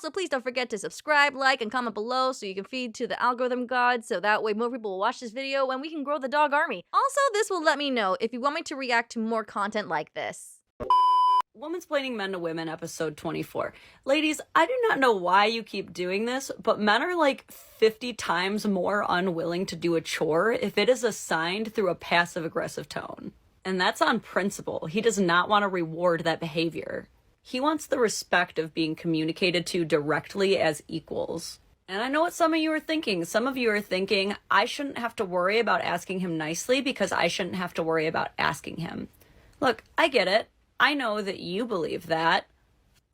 Also, please don't forget to subscribe, like, and comment below so you can feed to the algorithm god, so that way more people will watch this video and we can grow the dog army. Also, this will let me know if you want me to react to more content like this. Womansplaining Men to Women, episode 24. Ladies, I do not know why you keep doing this, but men are like 50 times more unwilling to do a chore if it is assigned through a passive-aggressive tone. And that's on principle. He does not want to reward that behavior. He wants the respect of being communicated to directly as equals. And I know what some of you are thinking. Some of you are thinking, I shouldn't have to worry about asking him nicely because I shouldn't have to worry about asking him. Look, I get it. I know that you believe that,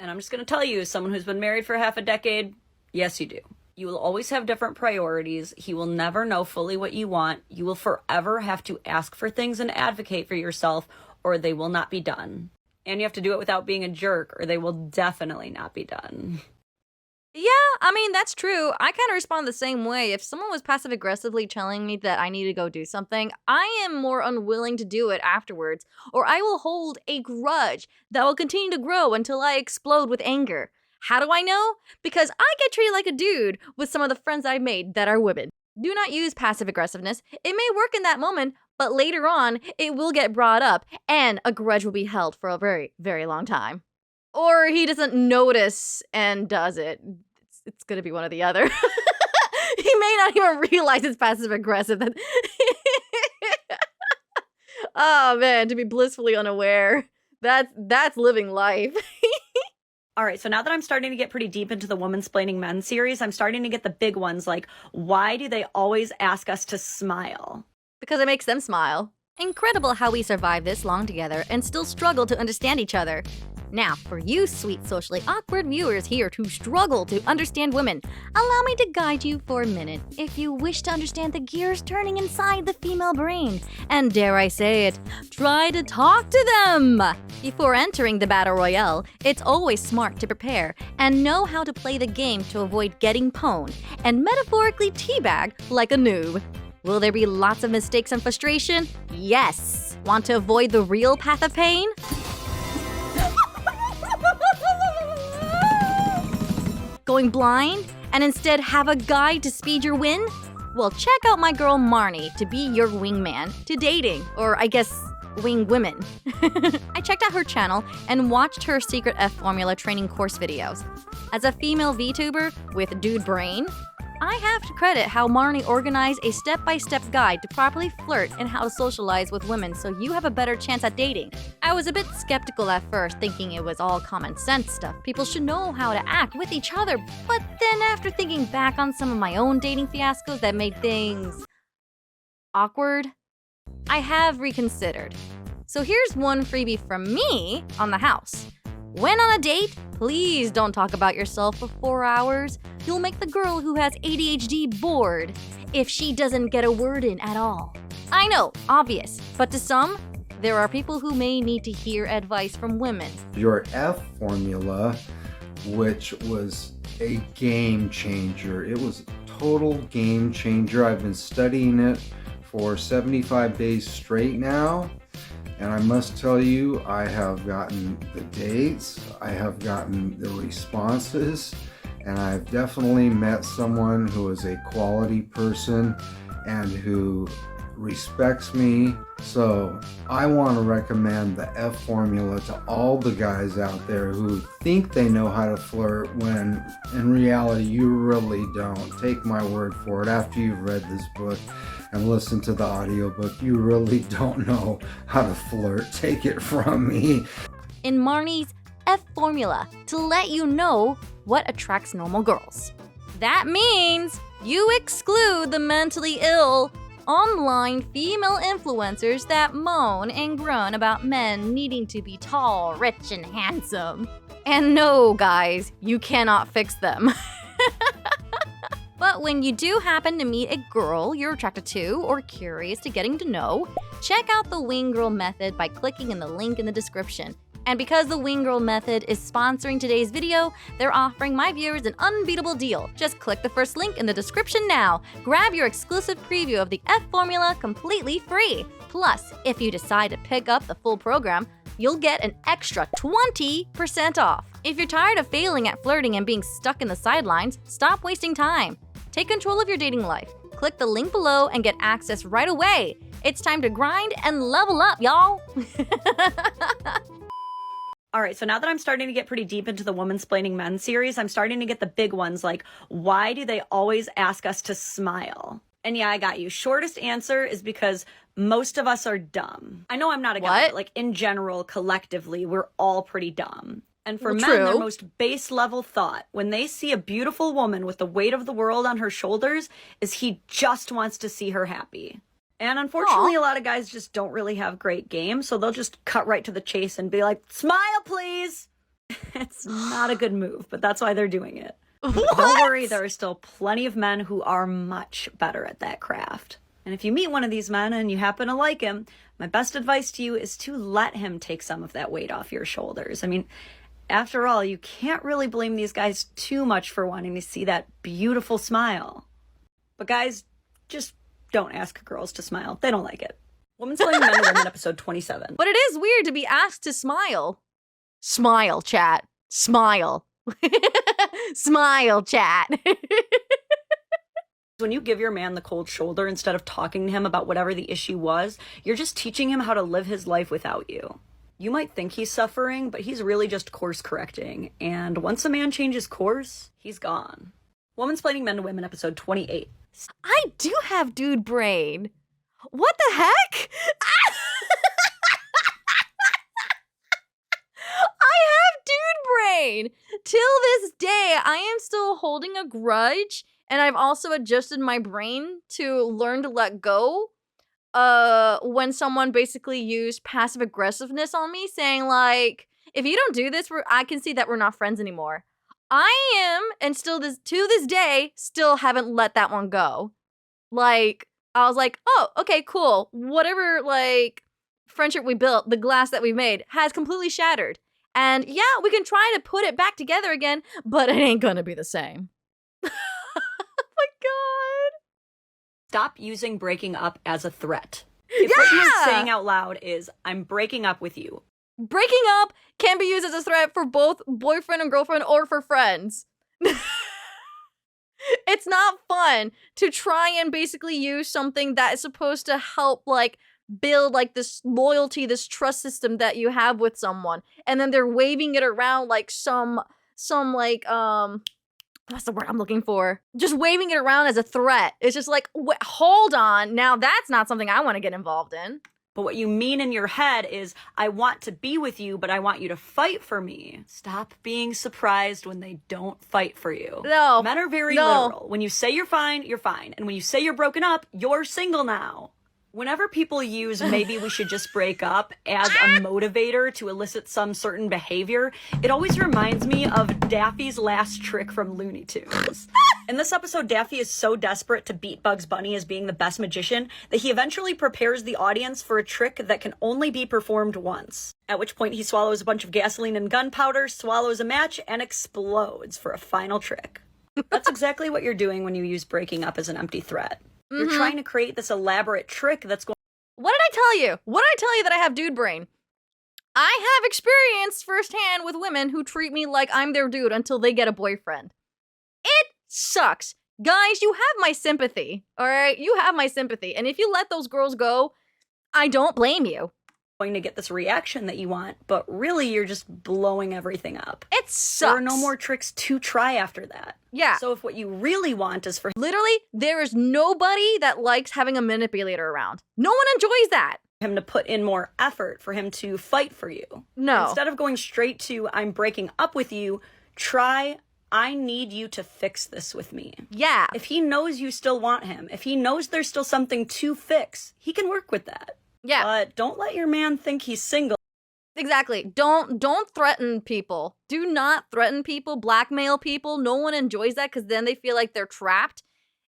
and I'm just going to tell you, as someone who's been married for half a decade, yes, you do. You will always have different priorities. He will never know fully what you want. You will forever have to ask for things and advocate for yourself, or they will not be done. And you have to do it without being a jerk, or they will definitely not be done. Yeah, I mean, that's true. I kind of respond the same way. If someone was passive-aggressively telling me that I need to go do something, I am more unwilling to do it afterwards, or I will hold a grudge that will continue to grow until I explode with anger. How do I know? Because I get treated like a dude with some of the friends I've made that are women. Do not use passive-aggressiveness. It may work in that moment, but later on, it will get brought up, and a grudge will be held for a very, very long time. Or he doesn't notice and does it. It's gonna be one or the other. He may not even realize it's passive-aggressive. Oh man, to be blissfully unaware. That's living life. All right, so now that I'm starting to get pretty deep into the Womansplaining Men series, I'm starting to get the big ones like, why do they always ask us to smile? Because it makes them smile. Incredible how we survive this long together and still struggle to understand each other. Now, for you sweet socially awkward viewers here who struggle to understand women, allow me to guide you for a minute if you wish to understand the gears turning inside the female brain. And dare I say it, try to talk to them! Before entering the battle royale, it's always smart to prepare and know how to play the game to avoid getting pwned and metaphorically teabag like a noob. Will there be lots of mistakes and frustration? Yes! Want to avoid the real path of pain? Going blind and instead have a guide to speed your win? Well, check out my girl Marnie to be your wingman to dating, or I guess wing women. I checked out her channel and watched her secret F formula training course videos. As a female VTuber with dude brain, I have to credit how Marnie organized a step-by-step guide to properly flirt and how to socialize with women so you have a better chance at dating. I was a bit skeptical at first, thinking it was all common sense stuff. People should know how to act with each other, but then after thinking back on some of my own dating fiascos that made things awkward, I have reconsidered. So here's one freebie from me on the house. When on a date, please don't talk about yourself for 4 hours. You'll make the girl who has ADHD bored if she doesn't get a word in at all. I know, obvious, but to some, there are people who may need to hear advice from women. Your F formula, which was a game changer. It was a total game changer. I've been studying it for 75 days straight now. And I must tell you, I have gotten the dates, I have gotten the responses, and I've definitely met someone who is a quality person and who respects me. So I want to recommend the F formula to all the guys out there who think they know how to flirt when in reality you really don't. Take my word for it. After you've read this book and listened to the audiobook, you really don't know how to flirt. Take it from me. In Marnie's F formula to let you know what attracts normal girls. That means you exclude the mentally ill online female influencers that moan and groan about men needing to be tall, rich, and handsome. And no, guys, you cannot fix them. But when you do happen to meet a girl you're attracted to or curious to getting to know, check out the Wing Girl method by clicking in the link in the description. And because the Wing Girl method is sponsoring today's video, they're offering my viewers an unbeatable deal. Just click the first link in the description now. Grab your exclusive preview of the F formula completely free. Plus, if you decide to pick up the full program, you'll get an extra 20% off. If you're tired of failing at flirting and being stuck in the sidelines, stop wasting time. Take control of your dating life. Click the link below and get access right away. It's time to grind and level up, y'all. All right, so now that I'm starting to get pretty deep into the Womansplaining Men series, I'm starting to get the big ones like, why do they always ask us to smile? And yeah, I got you. Shortest answer is because most of us are dumb. I know I'm not a guy, but like in general, collectively, we're all pretty dumb. And for men, their most base level thought when they see a beautiful woman with the weight of the world on her shoulders is he just wants to see her happy. And unfortunately, a lot of guys just don't really have great game, so they'll just cut right to the chase and be like, smile, please. It's not a good move, but that's why they're doing it. Don't worry, there are still plenty of men who are much better at that craft. And if you meet one of these men and you happen to like him, my best advice to you is to let him take some of that weight off your shoulders. I mean, after all, you can't really blame these guys too much for wanting to see that beautiful smile. But guys, just don't ask girls to smile. They don't like it. Womansplaining Men and Women, episode 27. But it is weird to be asked to smile. Smile, chat. Smile. Smile, chat. When you give your man the cold shoulder instead of talking to him about whatever the issue was, you're just teaching him how to live his life without you. You might think he's suffering, but he's really just course correcting. And once a man changes course, he's gone. Womansplaining Men to Women, episode 28. I do have dude brain. What the heck? I have dude brain. Till this day, I am still holding a grudge, and I've also adjusted my brain to learn to let go when someone basically used passive aggressiveness on me, saying like, if you don't do this, I can see that we're not friends anymore. I am, and still to this day, still haven't let that one go. Like, I was like, oh, okay, cool. Whatever, like, friendship we built, the glass that we made, has completely shattered. And yeah, we can try to put it back together again, but it ain't gonna be the same. Oh my god. Stop using breaking up as a threat. If what you're saying out loud is, I'm breaking up with you. Breaking up can be used as a threat for both boyfriend and girlfriend or for friends. It's not fun to try and basically use something that is supposed to help, like, build, like, this loyalty, this trust system that you have with someone. And then they're waving it around like some like, what's the word I'm looking for? Just waving it around as a threat. It's just like, hold on. Now that's not something I want to get involved in. But what you mean in your head is, I want to be with you, but I want you to fight for me. Stop being surprised when they don't fight for you. No. Men are very literal. When you say you're fine, you're fine. And when you say you're broken up, you're single now. Whenever people use maybe we should just break up as a motivator to elicit some certain behavior, it always reminds me of Daffy's last trick from Looney Tunes. In this episode, Daffy is so desperate to beat Bugs Bunny as being the best magician that he eventually prepares the audience for a trick that can only be performed once. At which point he swallows a bunch of gasoline and gunpowder, swallows a match, and explodes for a final trick. That's exactly what you're doing when you use breaking up as an empty threat. You're trying to create this elaborate trick that's going... What did I tell you? What did I tell you that I have dude brain? I have experience firsthand with women who treat me like I'm their dude until they get a boyfriend. It sucks. Guys, you have my sympathy, all right? You have my sympathy. And if you let those girls go, I don't blame you. To get this reaction that you want, but really you're just blowing everything up. It sucks. There are no more tricks to try after that. Yeah. So if what you really want is for... Literally, there is nobody that likes having a manipulator around. No one enjoys that. Him to put in more effort, for him to fight for you. No. Instead of going straight to, I'm breaking up with you, try, I need you to fix this with me. Yeah. If he knows you still want him, if he knows there's still something to fix, he can work with that. Yeah. But don't let your man think he's single. Exactly. Don't threaten people. Do not threaten people, blackmail people. No one enjoys that because then they feel like they're trapped.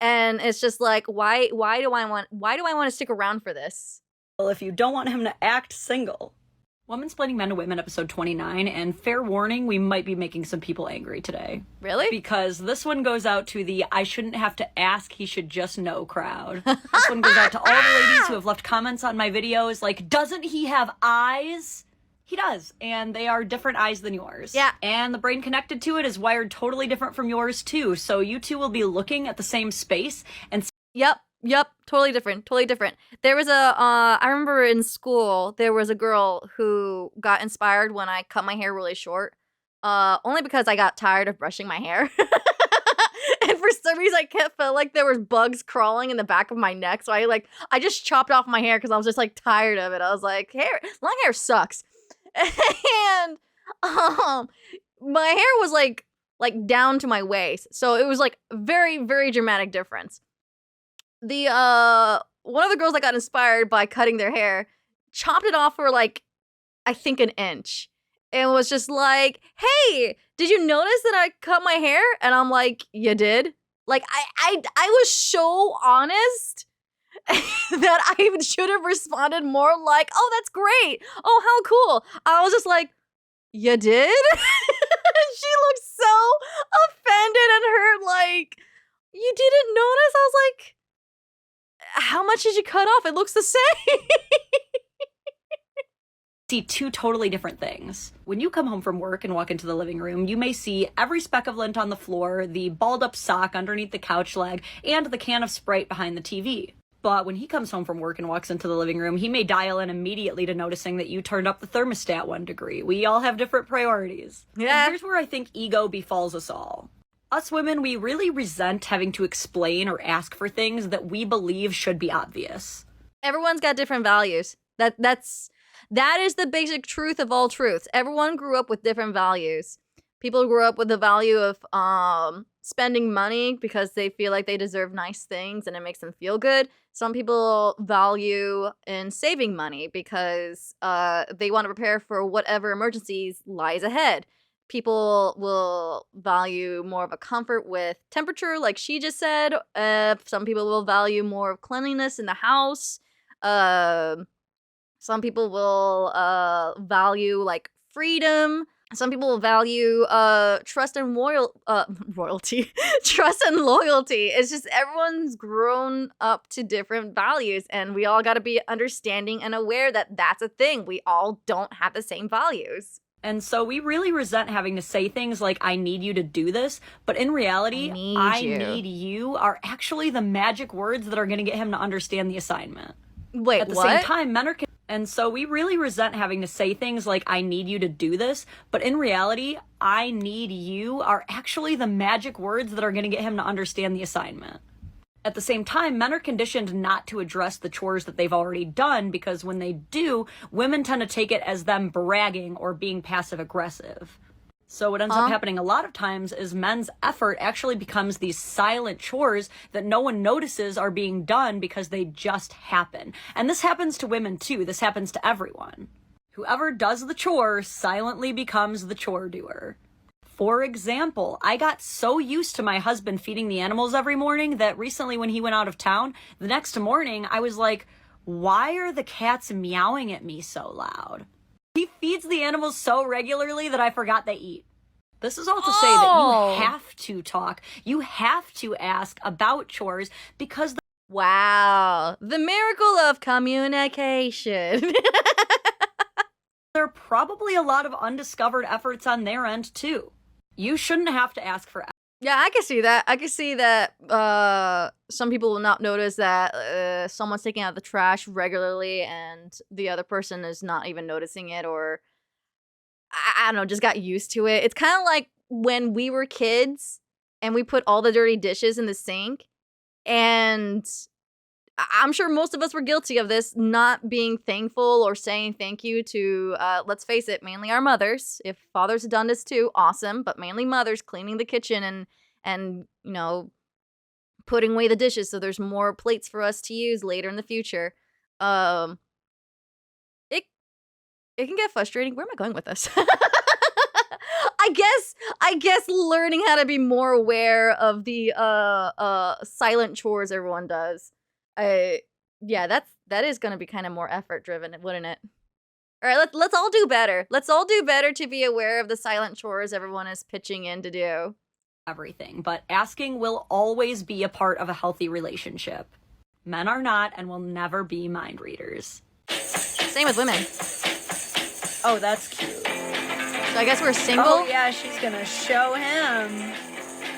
And it's just like, why do I want to stick around for this? Well, if you don't want him to act single. Womansplaining Men to Women, episode 29, and fair warning, we might be making some people angry today. Really? Because this one goes out to the I shouldn't have to ask, he should just know crowd. This one goes out to all the ladies who have left comments on my videos like, doesn't he have eyes? He does, and they are different eyes than yours. Yeah. And the brain connected to it is wired totally different from yours too. So you two will be looking at the same space and Yep, totally different, totally different. There was I remember in school, there was a girl who got inspired when I cut my hair really short, only because I got tired of brushing my hair. And for some reason, I felt like there was bugs crawling in the back of my neck, so I just chopped off my hair because I was just, like, tired of it. I was like, long hair sucks. And, my hair was, like, down to my waist, so it was, like, very, very dramatic difference. The one of the girls that got inspired by cutting their hair chopped it off for like I think an inch and was just like, "Hey, did you notice that I cut my hair?" And I'm like, "You did?" Like I was so honest that I should have responded more like, "Oh, that's great. Oh, how cool." I was just like, "You did?" She looked so offended and hurt like, "You didn't notice?" I was like, how much did you cut off? It looks the same. See two totally different things. When you come home from work and walk into the living room, you may see every speck of lint on the floor, the balled up sock underneath the couch leg, and the can of Sprite behind the TV. But when he comes home from work and walks into the living room, he may dial in immediately to noticing that you turned up the thermostat 1 degree. We all have different priorities. Yeah. And here's where I think ego befalls us all. Us women, we really resent having to explain or ask for things that we believe should be obvious. Everyone's got different values. That is the basic truth of all truths. Everyone grew up with different values. People grew up with the value of spending money because they feel like they deserve nice things and it makes them feel good. Some people value in saving money because they want to prepare for whatever emergencies lies ahead. People will value more of a comfort with temperature, like she just said. Some people will value more of cleanliness in the house. Some people will value like freedom. Some people will value trust and royalty. Trust and loyalty. It's just everyone's grown up to different values, and we all got to be understanding and aware that that's a thing. We all don't have the same values. And so we really resent having to say things like, I need you to do this. But in reality, I need you are actually the magic words that are going to get him to understand the assignment. Wait, At the what? same time, men are... And so we really resent having to say things like, I need you to do this. But in reality, I need you are actually the magic words that are going to get him to understand the assignment. At the same time, men are conditioned not to address the chores that they've already done because when they do, women tend to take it as them bragging or being passive aggressive. So what ends up happening a lot of times is men's effort actually becomes these silent chores that no one notices are being done because they just happen. And this happens to women too. This happens to everyone. Whoever does the chore silently becomes the chore doer. For example, I got so used to my husband feeding the animals every morning that recently when he went out of town, the next morning I was like, why are the cats meowing at me so loud? He feeds the animals so regularly that I forgot they eat. This is all to say that you have to talk. You have to ask about chores because wow, the miracle of communication. there are probably a lot of undiscovered efforts on their end too. You shouldn't have to ask for. Yeah, I can see that. I can see that some people will not notice that someone's taking out the trash regularly and the other person is not even noticing it, or I don't know, just got used to it. It's kind of like when we were kids and we put all the dirty dishes in the sink, and I'm sure most of us were guilty of this, not being thankful or saying thank you to, let's face it, mainly our mothers. If fathers had done this too, awesome, but mainly mothers cleaning the kitchen and you know, putting away the dishes so there's more plates for us to use later in the future. It can get frustrating. Where am I going with this? I guess learning how to be more aware of the silent chores everyone does. Yeah, that is gonna be kind of more effort driven, wouldn't it? All right, let's all do better. Let's all do better to be aware of the silent chores everyone is pitching in to do. Everything, but asking will always be a part of a healthy relationship. Men are not and will never be mind readers. Same with women. Oh, that's cute. So I guess we're single? Oh, yeah, she's gonna show him.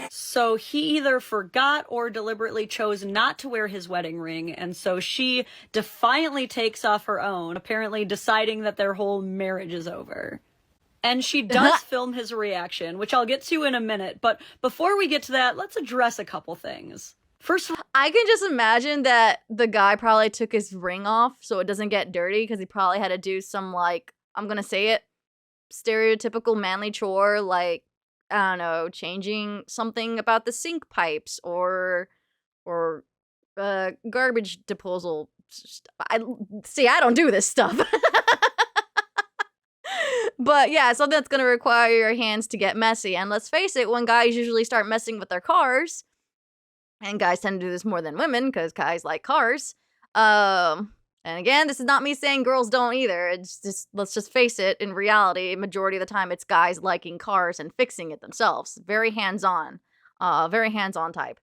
So he either forgot or deliberately chose not to wear his wedding ring, and so she defiantly takes off her own, apparently deciding that their whole marriage is over. And she does film his reaction, which I'll get to in a minute, but before we get to that, let's address a couple things. First of all, I can just imagine that the guy probably took his ring off so it doesn't get dirty, because he probably had to do some, like, I'm gonna say it, stereotypical manly chore, like, I don't know, changing something about the sink pipes or garbage disposal. I don't do this stuff. But yeah, something that's gonna require your hands to get messy. And let's face it, when guys usually start messing with their cars, and guys tend to do this more than women because guys like cars. And again, this is not me saying girls don't either. It's just, let's just face it, in reality, majority of the time it's guys liking cars and fixing it themselves. Very hands-on type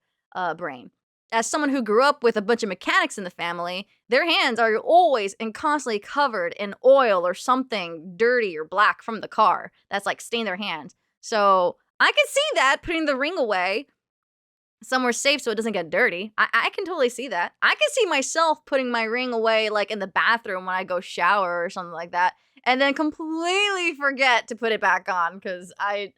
brain. As someone who grew up with a bunch of mechanics in the family, their hands are always and constantly covered in oil or something dirty or black from the car that's like stained their hands. So I can see that, putting the ring away somewhere safe so it doesn't get dirty. I can totally see that. I can see myself putting my ring away like in the bathroom when I go shower or something like that, and then completely forget to put it back on because I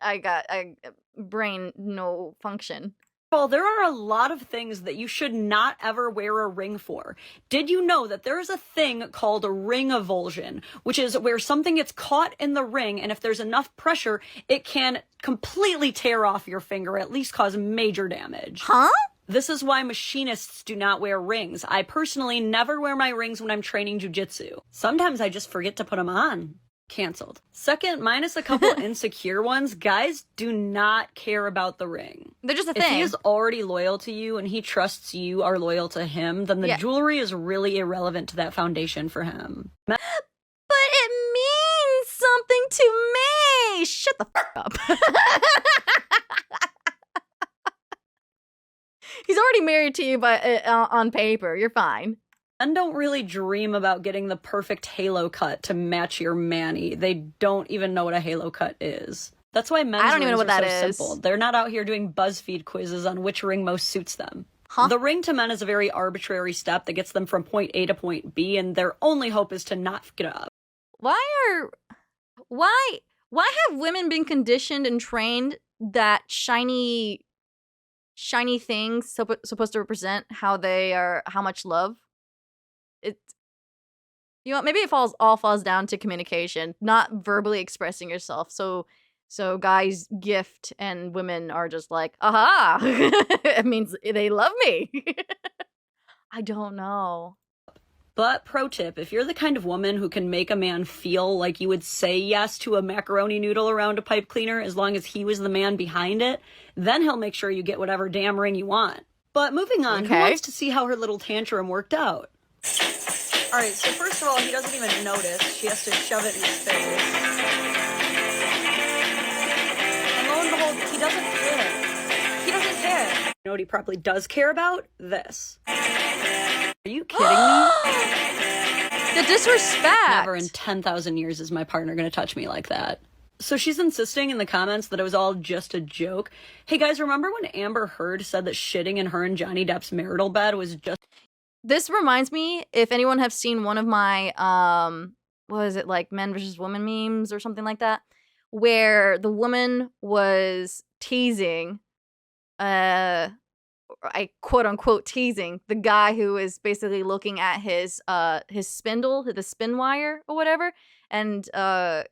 brain no function. Well, there are a lot of things that you should not ever wear a ring for. Did you know that there is a thing called a ring avulsion, which is where something gets caught in the ring, and if there's enough pressure, it can completely tear off your finger, at least cause major damage. Huh? This is why machinists do not wear rings. I personally never wear my rings when I'm training jujitsu. Sometimes I just forget to put them on. Canceled. Second, minus a couple insecure ones, guys do not care about the ring. They're just a thing. If he is already loyal to you and he trusts you are loyal to him, then the jewelry is really irrelevant to that foundation for him. But it means something to me! Shut the f*** up. He's already married to you on paper. You're fine. Men don't really dream about getting the perfect halo cut to match your manny. They don't even know what a halo cut is. That's why men's rings are so simple. They're not out here doing BuzzFeed quizzes on which ring most suits them. Huh? The ring to men is a very arbitrary step that gets them from point A to point B, and their only hope is to not fuck it up. Why have women been conditioned and trained that shiny things supposed to represent how much love? Maybe it all falls down to communication, not verbally expressing yourself. So guys gift and women are just like, aha, it means they love me. I don't know. But pro tip, if you're the kind of woman who can make a man feel like you would say yes to a macaroni noodle around a pipe cleaner as long as he was the man behind it, then he'll make sure you get whatever damn ring you want. But moving on, who wants to see how her little tantrum worked out? Alright, so first of all, he doesn't even notice. She has to shove it in his face. And lo and behold, he doesn't care. He doesn't care. You know what he probably does care about? This. Are you kidding me? The disrespect! Never in 10,000 years is my partner gonna touch me like that. So she's insisting in the comments that it was all just a joke. Hey guys, remember when Amber Heard said that shitting in her and Johnny Depp's marital bed was just... This reminds me, if anyone have seen one of my, what is it, like men versus women memes or something like that, where the woman was teasing, I quote unquote teasing the guy who is basically looking at his spindle, the spin wire or whatever, and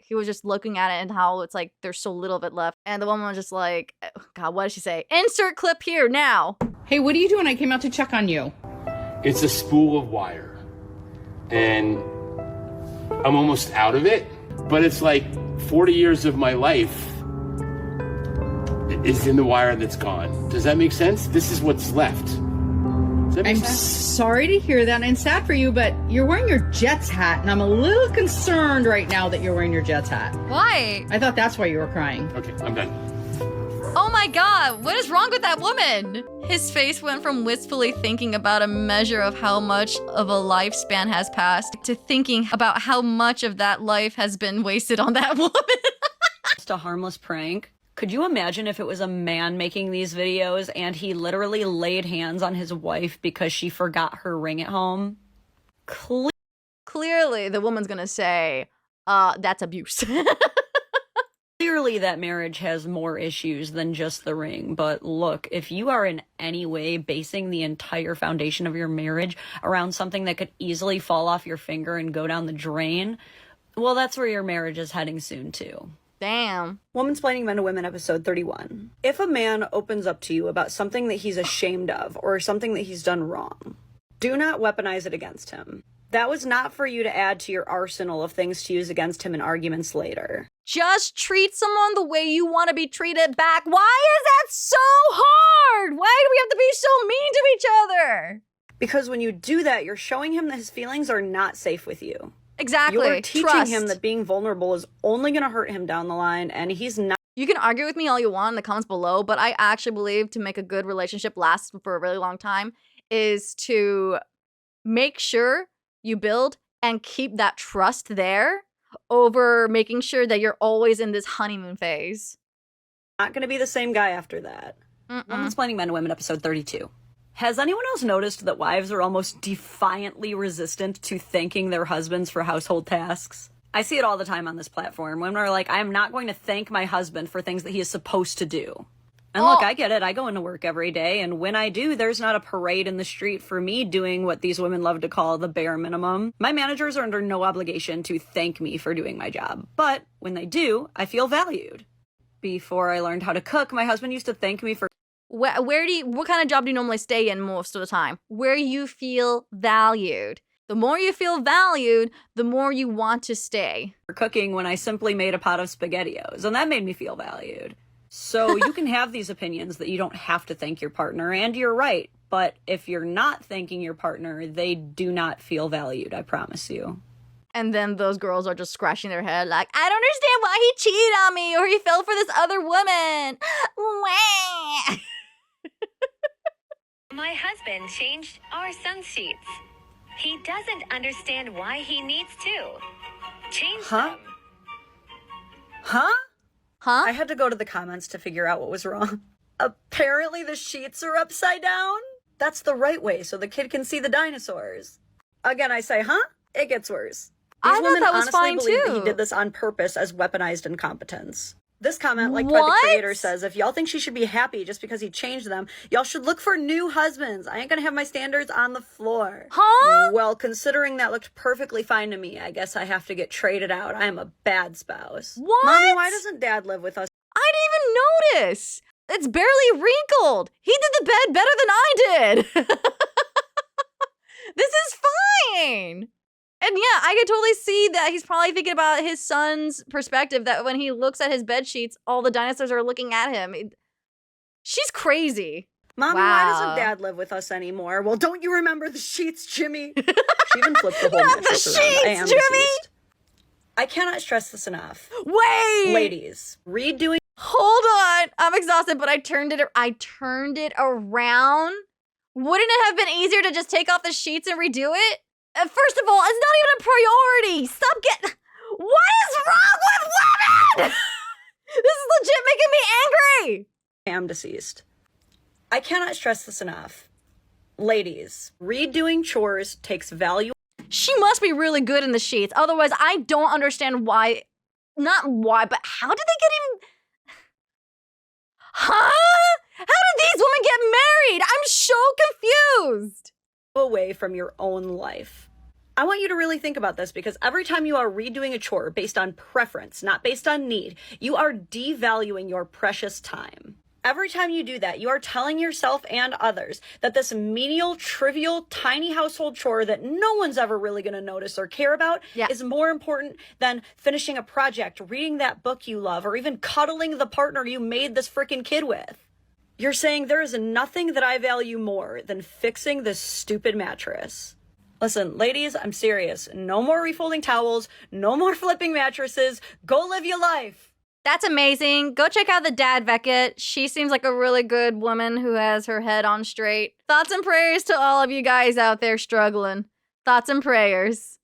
he was just looking at it and how it's like there's so little of it left, and the woman was just like, God, what did she say? Insert clip here now. Hey, what are you doing? I came out to check on you. It's a spool of wire, and I'm almost out of it, but it's like 40 years of my life is in the wire that's gone. Does that make sense? This is what's left. Does that make sense? I'm sorry to hear that, and sad for you, but you're wearing your Jets hat, and I'm a little concerned right now that you're wearing your Jets hat. Why? I thought that's why you were crying. Okay, I'm done. Oh my god, what is wrong with that woman? His face went from wistfully thinking about a measure of how much of a lifespan has passed to thinking about how much of that life has been wasted on that woman. Just a harmless prank. Could you imagine if it was a man making these videos and he literally laid hands on his wife because she forgot her ring at home? Clearly, the woman's gonna say, that's abuse. Clearly, that marriage has more issues than just the ring. But look, if you are in any way basing the entire foundation of your marriage around something that could easily fall off your finger and go down the drain, well, that's where your marriage is heading soon, too. Damn. Womansplaining Men to Women, episode 31. If a man opens up to you about something that he's ashamed of or something that he's done wrong, do not weaponize it against him. That was not for you to add to your arsenal of things to use against him in arguments later. Just treat someone the way you want to be treated back. Why is that so hard? Why do we have to be so mean to each other? Because when you do that, you're showing him that his feelings are not safe with you. Exactly. You're teaching Trust. him that being vulnerable is only going to hurt him down the line, and he's not. You can argue with me all you want in the comments below, but I actually believe to make a good relationship last for a really long time is to make sure you build and keep that trust there over making sure that you're always in this honeymoon phase. Not going to be the same guy after that. Womansplaining Men to Women, episode 32. Has anyone else noticed that wives are almost defiantly resistant to thanking their husbands for household tasks? I see it all the time on this platform. Women are like, I am not going to thank my husband for things that he is supposed to do. And look, I get it. I go into work every day, and when I do, there's not a parade in the street for me doing what these women love to call the bare minimum. My managers are under no obligation to thank me for doing my job. But when they do, I feel valued. Before I learned how to cook, my husband used to thank me for What kind of job do you normally stay in most of the time? Where you feel valued. The more you feel valued, the more you want to stay. cooking when I simply made a pot of SpaghettiOs, and that made me feel valued. So you can have these opinions that you don't have to thank your partner, and you're right. But if you're not thanking your partner, they do not feel valued, I promise you. And then those girls are just scratching their head like, I don't understand why he cheated on me or he fell for this other woman. Wah. My husband changed our sun sheets. He doesn't understand why he needs to. Change them. Huh? Huh? I had to go to the comments to figure out what was wrong. Apparently the sheets are upside down? That's the right way so the kid can see the dinosaurs. Again, I say, huh? It gets worse. These I women thought that was honestly fine believe that too. he did this on purpose as weaponized incompetence. This comment, like by the What? creator, says, if y'all think she should be happy just because he changed them, y'all should look for new husbands. I ain't gonna have my standards on the floor. Huh? Well, considering that looked perfectly fine to me, I guess I have to get traded out. I am a bad spouse. What? Mommy, why doesn't Dad live with us? I didn't even notice. It's barely wrinkled. He did the bed better than I did. This is fine. And yeah, I could totally see that he's probably thinking about his son's perspective, that when he looks at his bed sheets, all the dinosaurs are looking at him. She's crazy. Mommy, Wow. why doesn't Dad live with us anymore? Well, don't you remember the sheets, Jimmy? She even flipped the whole Not the mattress around. I sheets, am Jimmy! deceased. I cannot stress this enough. Wait! Ladies, redoing Hold on. I'm exhausted, but I turned it around. Wouldn't it have been easier to just take off the sheets and redo it? First of all, it's not even a priority. Stop What is wrong with women? This is legit making me angry. I am deceased. I cannot stress this enough. Ladies, redoing chores takes value. She must be really good in the sheets. Otherwise, I don't understand why. Not why, but how did they get even... Huh? How did these women get married? I'm so confused. Away from your own life. I want you to really think about this, because every time you are redoing a chore based on preference, not based on need, you are devaluing your precious time. Every time you do that, you are telling yourself and others that this menial, trivial, tiny household chore that no one's ever really going to notice or care about is more important than finishing a project, reading that book you love, or even cuddling the partner you made this freaking kid with. You're saying there is nothing that I value more than fixing this stupid mattress. Listen, ladies, I'm serious. No more refolding towels. No more flipping mattresses. Go live your life. That's amazing. Go check out the Dadvocate. She seems like a really good woman who has her head on straight. Thoughts and prayers to all of you guys out there struggling. Thoughts and prayers.